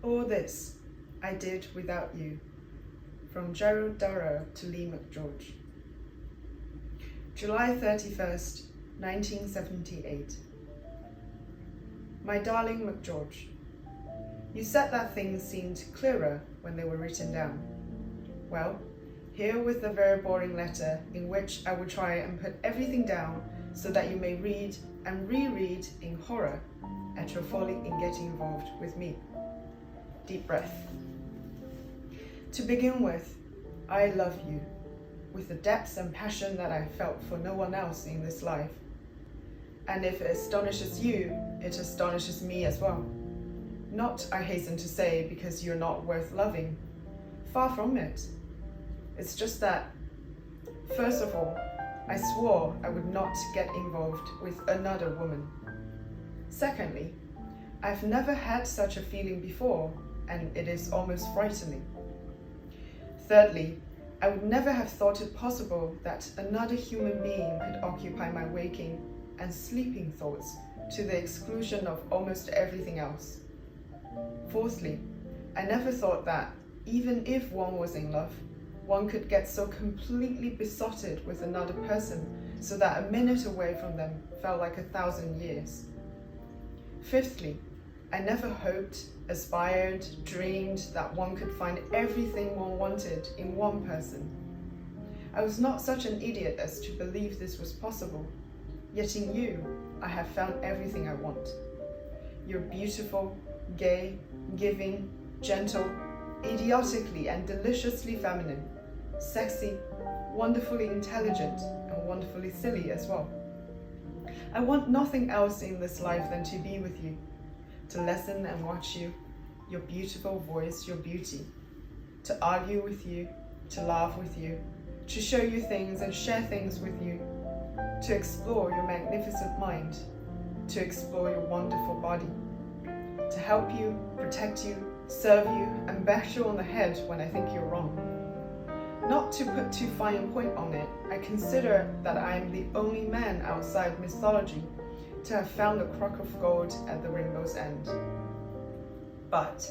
All this I did without you. From Gerald Durrell to Lee McGeorge. July 31st, 1978. My darling McGeorge, you said that things seemed clearer when they were written down. Well, here with the very boring letter in which I will try and put everything down so that you may read and reread in horror at your folly in getting involved with me. Deep breath. To begin with, I love you with the depths and passion that I felt for no one else in this life. And if it astonishes you, it astonishes me as well. Not, I hasten to say, because you're not worth loving. Far from it. It's just that, first of all, I swore I would not get involved with another woman. Secondly, I've never had such a feeling before, and it is almost frightening. Thirdly, I would never have thought it possible that another human being could occupy my waking and sleeping thoughts to the exclusion of almost everything else. Fourthly, I never thought that, even if one was in love, one could get so completely besotted with another person so that a minute away from them felt like 1,000 years. Fifthly, I never hoped, aspired, dreamed that one could find everything one wanted in one person. I was not such an idiot as to believe this was possible, yet in you, I have found everything I want. You're beautiful, gay, giving, gentle, idiotically and deliciously feminine, sexy, wonderfully intelligent, and wonderfully silly as well. I want nothing else in this life than to be with you, to listen and watch you, your beautiful voice, your beauty, to argue with you, to laugh with you, to show you things and share things with you, to explore your magnificent mind, to explore your wonderful body, to help you, protect you, serve you, and bash you on the head when I think you're wrong. Not to put too fine a point on it, I consider that I am the only man outside mythology to have found the crock of gold at the rainbow's end. But,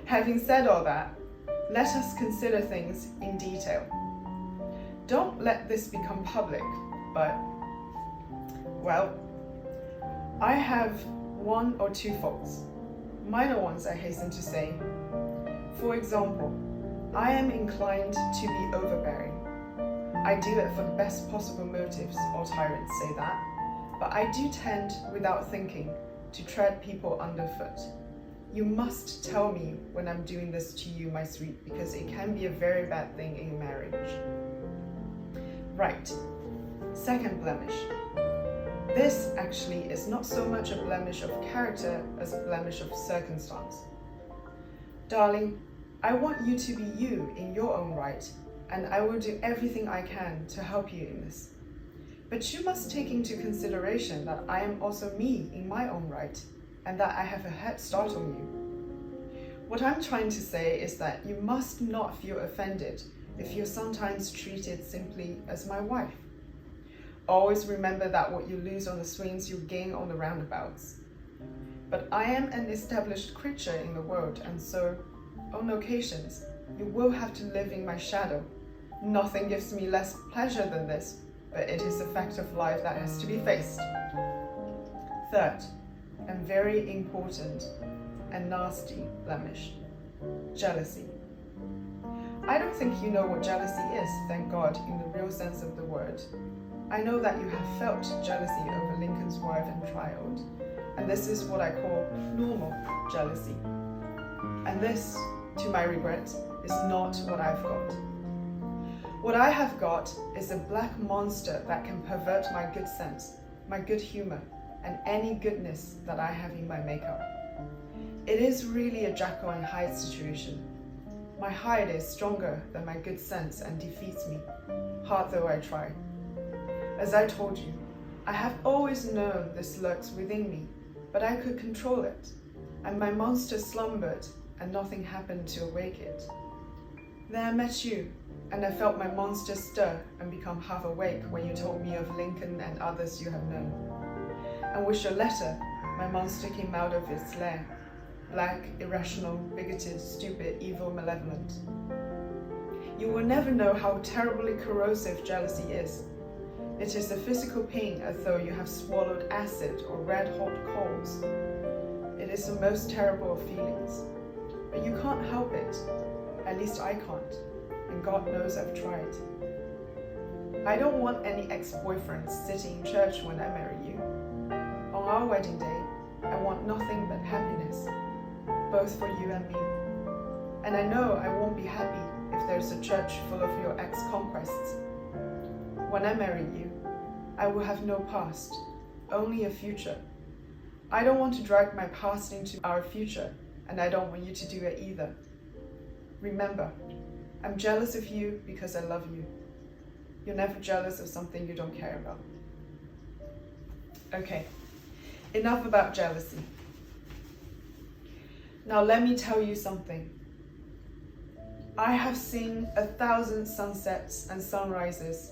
having said all that, let us consider things in detail. Don't let this become public, but, well, I have one or two faults. Minor ones, I hasten to say. For example, I am inclined to be overbearing. I do it for the best possible motives, all tyrants say that, but I do tend, without thinking, to tread people underfoot. You must tell me when I'm doing this to you, my sweet, because it can be a very bad thing in marriage. Right. Second blemish. This actually is not so much a blemish of character as a blemish of circumstance. Darling, I want you to be you in your own right, and I will do everything I can to help you in this. But you must take into consideration that I am also me in my own right, and that I have a head start on you. What I'm trying to say is that you must not feel offended if you're sometimes treated simply as my wife. Always remember that what you lose on the swings, you gain on the roundabouts. But I am an established creature in the world, and so, on occasions, you will have to live in my shadow. Nothing gives me less pleasure than this, but it is a fact of life that has to be faced. Third, and very important and nasty blemish, jealousy. I don't think you know what jealousy is, thank God, in the real sense of the word. I know that you have felt jealousy over Lincoln's wife and child, and this is what I call normal jealousy. And this, to my regret, is not what I've got. What I have got is a black monster that can pervert my good sense, my good humor, and any goodness that I have in my makeup. It is really a Jekyll and Hyde situation. My hide is stronger than my good sense and defeats me, hard though I try. As I told you, I have always known this lurks within me, but I could control it, and my monster slumbered, and nothing happened to awake it. Then I met you, and I felt my monster stir and become half awake when you told me of Lincoln and others you have known. And with your letter, my monster came out of its lair. black, irrational, bigoted, stupid, evil, malevolent. You will never know how terribly corrosive jealousy is. It is a physical pain as though you have swallowed acid or red-hot coals. It is the most terrible of feelings, but you can't help it. At least I can't, and God knows I've tried. I don't want any ex-boyfriends sitting in church when I marry you. On our wedding day, I want nothing but happiness, both for you and me. And I know I won't be happy if there's a church full of your ex-conquests. When I marry you, I will have no past, only a future. I don't want to drag my past into our future, and I don't want you to do it either. Remember, I'm jealous of you because I love you. You're never jealous of something you don't care about. Okay, enough about jealousy. Now let me tell you something. I have seen 1,000 sunsets and sunrises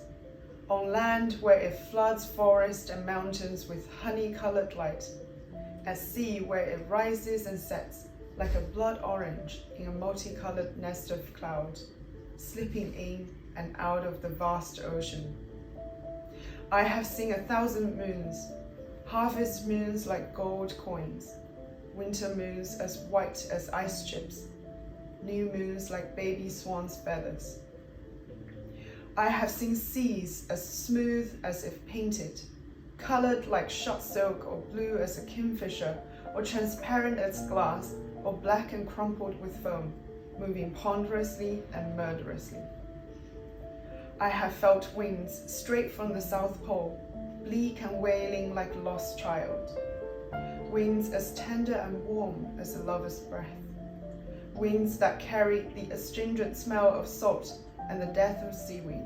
on land where it floods forest and mountains with honey-colored light, at sea where it rises and sets like a blood orange in a multicolored nest of cloud, slipping in and out of the vast ocean. I have seen 1,000 moons, harvest moons like gold coins, winter moons as white as ice chips, new moons like baby swans' feathers. I have seen seas as smooth as if painted, colored like shot silk or blue as a kingfisher, or transparent as glass, or black and crumpled with foam, moving ponderously and murderously. I have felt winds straight from the South Pole, bleak and wailing like a lost child. Winds as tender and warm as a lover's breath. Winds that carry the astringent smell of salt and the death of seaweed.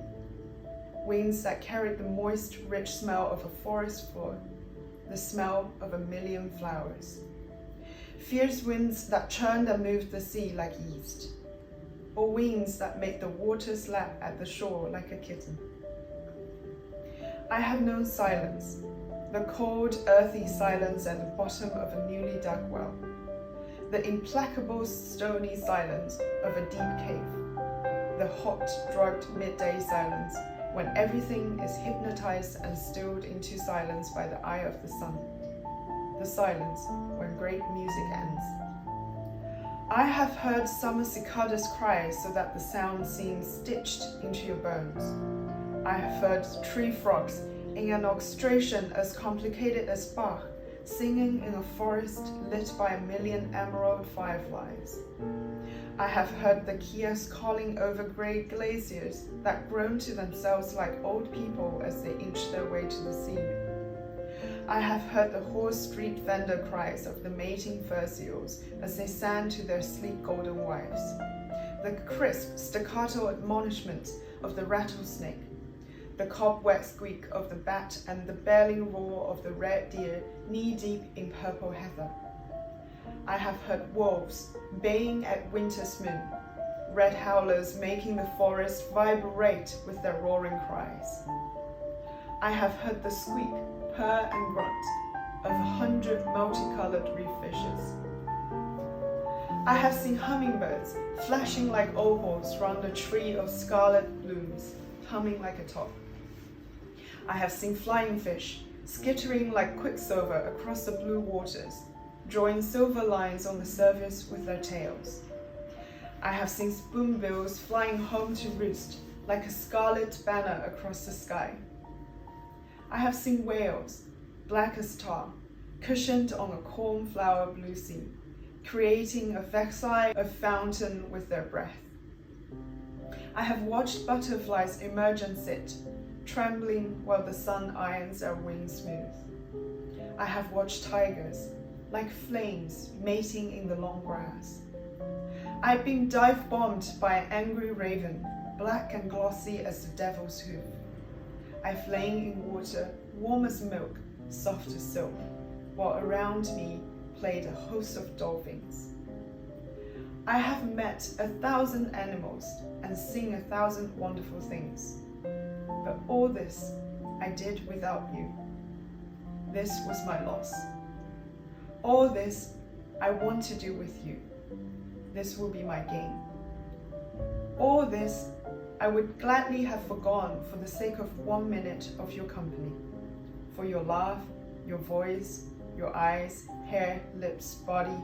Winds that carried the moist, rich smell of a forest floor, the smell of 1,000,000 flowers. Fierce winds that churned and moved the sea like yeast, or winds that made the waters lap at the shore like a kitten. I have known silence, the cold, earthy silence at the bottom of a newly dug well, the implacable, stony silence of a deep cave, the hot, drugged midday silence when everything is hypnotized and stilled into silence by the eye of the sun, the silence when great music ends. I have heard summer cicadas cry so that the sound seems stitched into your bones. I have heard tree frogs in an orchestration as complicated as Bach singing in a forest lit by 1,000,000 emerald fireflies. I have heard the kias calling over great glaciers that groan to themselves like old people as they inch their way to the sea. I have heard the hoarse street vendor cries of the mating fur seals as they sang to their sleek golden wives, the crisp staccato admonishments of the rattlesnake, the cobweb squeak of the bat, and the belling roar of the red deer knee-deep in purple heather. I have heard wolves baying at winter's moon, red howlers making the forest vibrate with their roaring cries. I have heard the squeak, purr and grunt of 100 multicolored reef fishes. I have seen hummingbirds flashing like opals round a tree of scarlet blooms, humming like a top. I have seen flying fish skittering like quicksilver across the blue waters, drawing silver lines on the surface with their tails. I have seen spoonbills flying home to roost like a scarlet banner across the sky. I have seen whales, black as tar, cushioned on a cornflower blue sea, creating a vexille of fountain with their breath. I have watched butterflies emerge and sit, trembling while the sun irons their wings smooth. I have watched tigers, like flames, mating in the long grass. I've been dive-bombed by an angry raven, black and glossy as the devil's hoof. I've lain in water, warm as milk, soft as silk, while around me played a host of dolphins. I have met 1,000 animals and seen 1,000 wonderful things. But all this I did without you. This was my loss. All this I want to do with you. This will be my gain. All this I would gladly have forgone for the sake of 1 minute of your company, for your laugh, your voice, your eyes, hair, lips, body,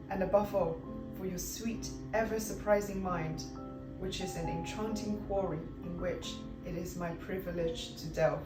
and above all, for your sweet, ever-surprising mind, which is an enchanting quarry in which it is my privilege to delve.